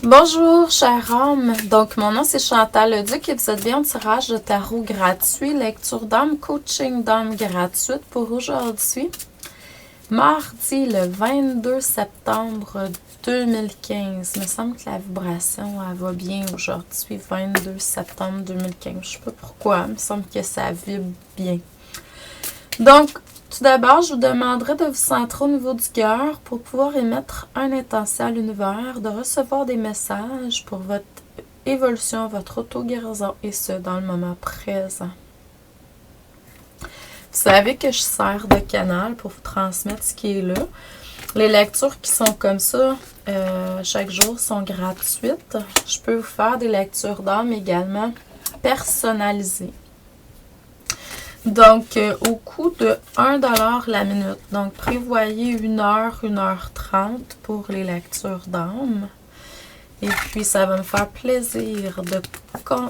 Bonjour, cher homme. Donc, mon nom, c'est Chantal Leduc et vous êtes bien au tirage de tarot gratuit, lecture d'âme, coaching d'âme gratuite pour aujourd'hui. Mardi, le 22 septembre 2015. Il me semble que la vibration, elle va bien aujourd'hui, 22 septembre 2015. Je sais pas pourquoi, il me semble que ça vibre bien. Donc, tout d'abord, je vous demanderai de vous centrer au niveau du cœur pour pouvoir émettre un intention à l'univers, de recevoir des messages pour votre évolution, votre auto-guérison et ce, dans le moment présent. Vous savez que je sers de canal pour vous transmettre ce qui est là. Les lectures qui sont comme ça chaque jour sont gratuites. Je peux vous faire des lectures d'âme également personnalisées. Donc, au coût de 1$ la minute. Donc, prévoyez 1h, 1h30 pour les lectures d'âme. Et puis, ça va me faire plaisir de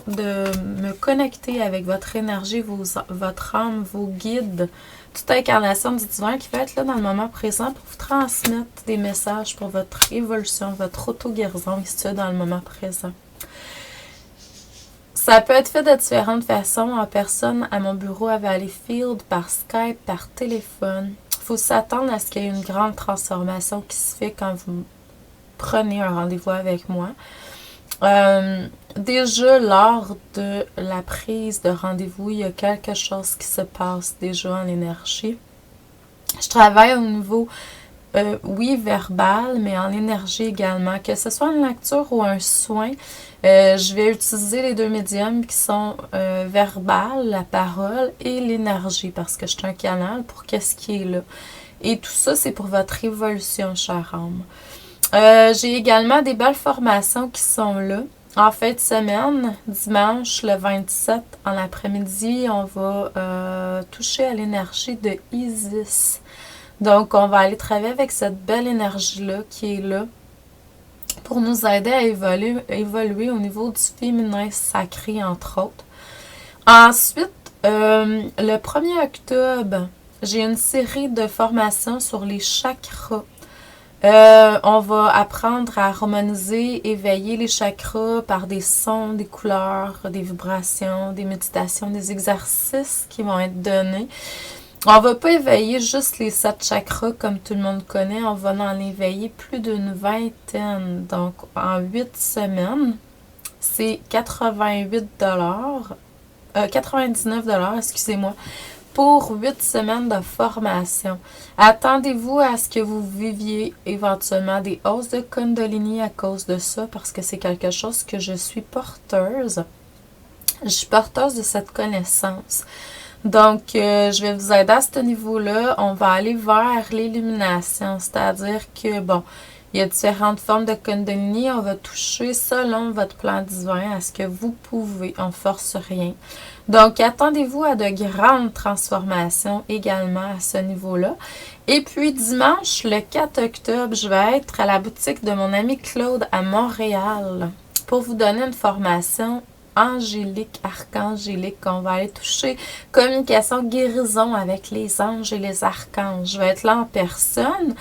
me connecter avec votre énergie, votre âme, vos guides, toute incarnation du divin qui va être là dans le moment présent pour vous transmettre des messages pour votre évolution, votre auto-guérison, et ce, dans le moment présent. Ça peut être fait de différentes façons, en personne, à mon bureau à Valleyfield, par Skype, par téléphone. Il faut s'attendre à ce qu'il y ait une grande transformation qui se fait quand vous prenez un rendez-vous avec moi. Déjà, lors de la prise de rendez-vous, il y a quelque chose qui se passe déjà en énergie. Je travaille au niveau, oui, verbal, mais en énergie également. Que ce soit une lecture ou un soin, je vais utiliser les deux médiums qui sont verbal, la parole, et l'énergie, parce que je suis un canal pour qu'est-ce qui est là. Et tout ça, c'est pour votre évolution, chère âme. J'ai également des belles formations qui sont là. En fin de semaine, dimanche, le 27, en après-midi, on va toucher à l'énergie de Isis. Donc, on va aller travailler avec cette belle énergie-là qui est là pour nous aider à évoluer au niveau du féminin sacré, entre autres. Ensuite, le 1er octobre, j'ai une série de formations sur les chakras. On va apprendre à harmoniser, éveiller les chakras par des sons, des couleurs, des vibrations, des méditations, des exercices qui vont être donnés. On ne va pas éveiller juste les 7 chakras comme tout le monde connaît, on va en éveiller plus d'une vingtaine. Donc, en 8 semaines, c'est 99$, excusez-moi, pour 8 semaines de formation. Attendez-vous à ce que vous viviez éventuellement des hausses de Kundalini à cause de ça, parce que c'est quelque chose que je suis porteuse. Je suis porteuse de cette connaissance. Donc, je vais vous aider à ce niveau-là. On va aller vers l'illumination, c'est-à-dire que, bon, il y a différentes formes de Kundalini. On va toucher selon votre plan divin à ce que vous pouvez. On ne force rien. Donc, attendez-vous à de grandes transformations également à ce niveau-là. Et puis, dimanche, le 4 octobre, je vais être à la boutique de mon ami Claude à Montréal pour vous donner une formation angélique, archangélique. On va aller toucher communication, guérison avec les anges et les archanges. Je vais être là en personne.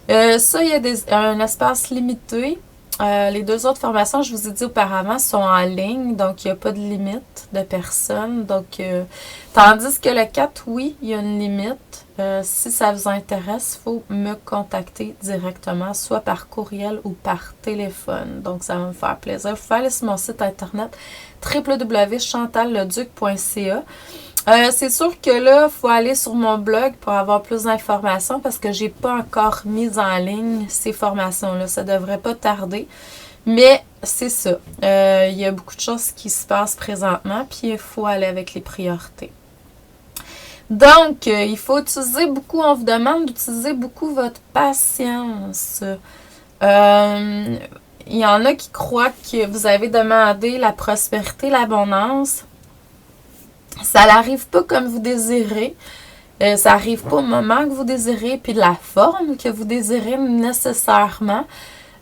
Ça, il y a un espace limité. Les 2 autres formations, je vous ai dit auparavant, sont en ligne, donc il n'y a pas de limite de personnes. Donc, tandis que le 4, oui, il y a une limite. Si ça vous intéresse, il faut me contacter directement, soit par courriel ou par téléphone. Donc, ça va me faire plaisir. Vous pouvez aller sur mon site internet www.chantalleduc.ca. C'est sûr que là, il faut aller sur mon blog pour avoir plus d'informations parce que j'ai pas encore mis en ligne ces formations-là. Ça devrait pas tarder. Mais c'est ça. Il y a beaucoup de choses qui se passent présentement, puis il faut aller avec les priorités. Donc, il faut utiliser beaucoup, on vous demande d'utiliser beaucoup votre patience. Il y en a qui croient que vous avez demandé la prospérité, l'abondance. Ça n'arrive pas comme vous désirez. Ça n'arrive pas au moment que vous désirez, puis de la forme que vous désirez nécessairement.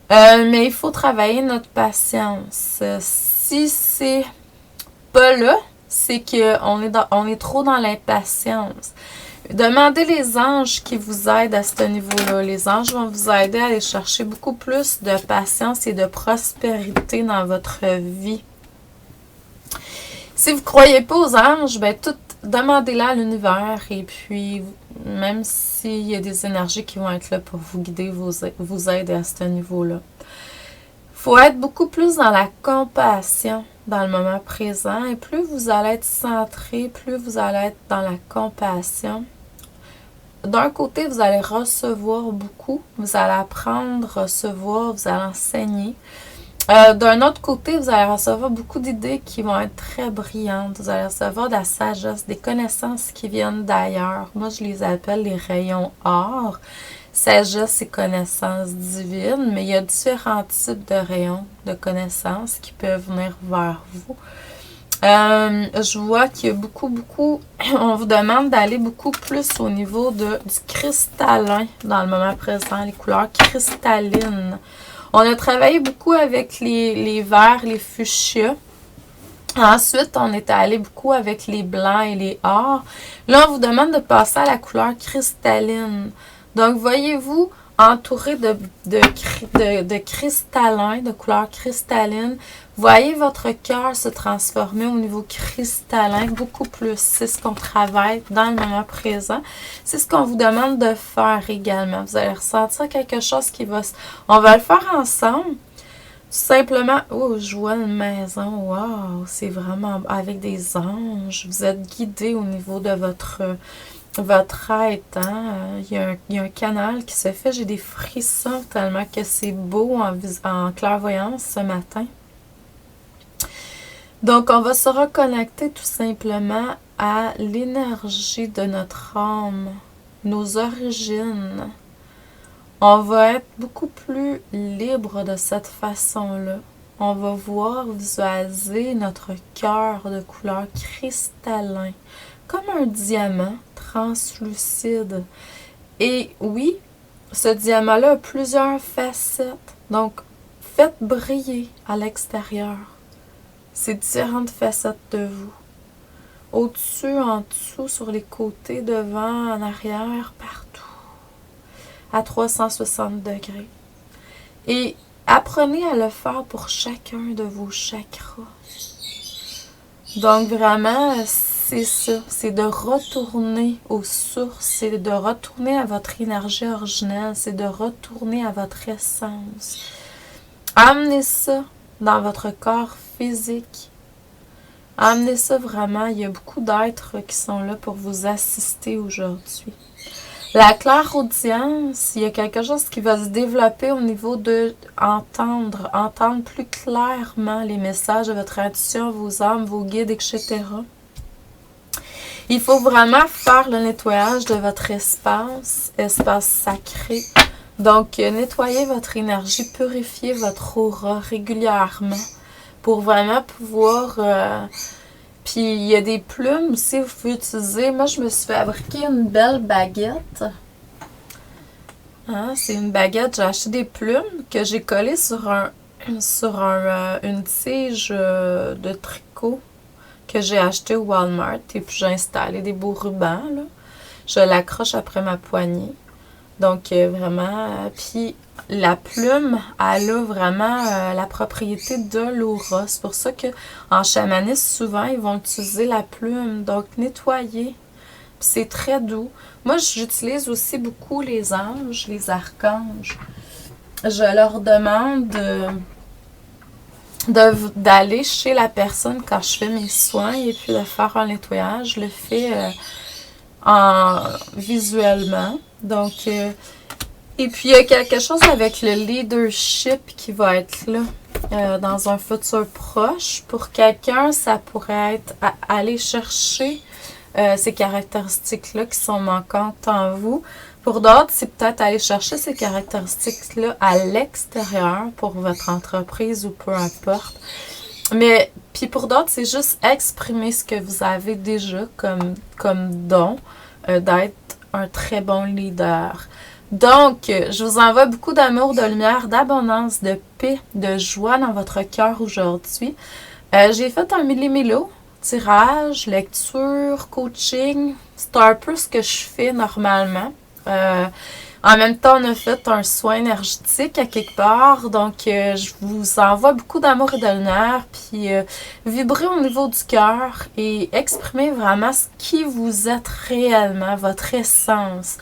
Mais il faut travailler notre patience. Si c'est pas là, c'est qu'on est trop dans l'impatience. Demandez les anges qui vous aident à ce niveau-là. Les anges vont vous aider à aller chercher beaucoup plus de patience et de prospérité dans votre vie. Si vous ne croyez pas aux anges, ben tout demandez-les à l'univers et puis même s'il y a des énergies qui vont être là pour vous guider, vous aider à ce niveau-là. Il faut être beaucoup plus dans la compassion dans le moment présent et plus vous allez être centré, plus vous allez être dans la compassion. D'un côté, vous allez recevoir beaucoup, vous allez apprendre, recevoir, vous allez enseigner. D'un autre côté, vous allez recevoir beaucoup d'idées qui vont être très brillantes. Vous allez recevoir de la sagesse, des connaissances qui viennent d'ailleurs. Moi, je les appelle les rayons or. Sagesse et connaissances divines, mais il y a différents types de rayons de connaissances qui peuvent venir vers vous. Je vois qu'il y a beaucoup, on vous demande d'aller beaucoup plus au niveau du cristallin dans le moment présent, les couleurs cristallines. On a travaillé beaucoup avec les verts, les fuchsias. Ensuite, on est allé beaucoup avec les blancs et les or. Là, on vous demande de passer à la couleur cristalline. Donc, voyez-vous entouré de cristallins, de couleur cristalline. Voyez votre cœur se transformer au niveau cristallin beaucoup plus. C'est ce qu'on travaille dans le moment présent. C'est ce qu'on vous demande de faire également. Vous allez ressentir quelque chose qui va... On va le faire ensemble. Simplement, oh, je vois une maison. Wow, c'est vraiment avec des anges. Vous êtes guidé au niveau de votre être, hein? Il y a un canal qui se fait. J'ai des frissons tellement que c'est beau en clairvoyance ce matin. Donc, on va se reconnecter tout simplement à l'énergie de notre âme, nos origines. On va être beaucoup plus libre de cette façon-là. On va voir visualiser notre cœur de couleur cristallin, comme un diamant translucide. Et oui, ce diamant-là a plusieurs facettes. Donc, faites briller à l'extérieur ces différentes facettes de vous. Au-dessus, en dessous, sur les côtés, devant, en arrière, partout. À 360 degrés. Et apprenez à le faire pour chacun de vos chakras. Donc, vraiment, c'est ça, c'est de retourner aux sources, c'est de retourner à votre énergie originelle, c'est de retourner à votre essence. Amenez ça dans votre corps physique. Amenez ça vraiment, il y a beaucoup d'êtres qui sont là pour vous assister aujourd'hui. La clairaudience, il y a quelque chose qui va se développer au niveau de entendre plus clairement les messages de votre intuition, vos âmes, vos guides, etc. Il faut vraiment faire le nettoyage de votre espace sacré. Donc, nettoyez votre énergie, purifiez votre aura régulièrement pour vraiment pouvoir... Puis, il y a des plumes aussi, vous pouvez utiliser. Moi, je me suis fabriqué une belle baguette. Hein, c'est une baguette. J'ai acheté des plumes que j'ai collées sur une tige de tricot que j'ai acheté au Walmart. Et puis, j'ai installé des beaux rubans, là. Je l'accroche après ma poignée. Donc, vraiment... puis, la plume, elle a vraiment la propriété de l'aura. C'est pour ça qu'en chamanisme, souvent, ils vont utiliser la plume. Donc, nettoyer. Puis c'est très doux. Moi, j'utilise aussi beaucoup les anges, les archanges. Je leur demande d'aller chez la personne quand je fais mes soins et puis de faire un nettoyage. Je le fais visuellement. Donc... et puis, il y a quelque chose avec le leadership qui va être là dans un futur proche. Pour quelqu'un, ça pourrait être aller chercher ces caractéristiques-là qui sont manquantes en vous. Pour d'autres, c'est peut-être aller chercher ces caractéristiques-là à l'extérieur pour votre entreprise ou peu importe. Mais, puis pour d'autres, c'est juste exprimer ce que vous avez déjà comme don d'être un très bon leader. Donc, je vous envoie beaucoup d'amour, de lumière, d'abondance, de paix, de joie dans votre cœur aujourd'hui. J'ai fait un millimilo. tirage, lecture, coaching. C'est un peu ce que je fais normalement. En même temps, on a fait un soin énergétique à quelque part. Donc, je vous envoie beaucoup d'amour et de lumière. Puis, vibrez au niveau du cœur et exprimez vraiment ce qui vous êtes réellement, votre essence,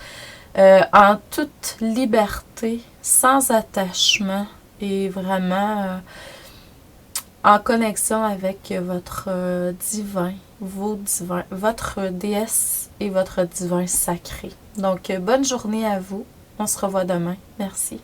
en toute liberté, sans attachement et vraiment en connexion avec votre divin, vos divins, votre déesse et votre divin sacré. Donc, bonne journée à vous. On se revoit demain. Merci.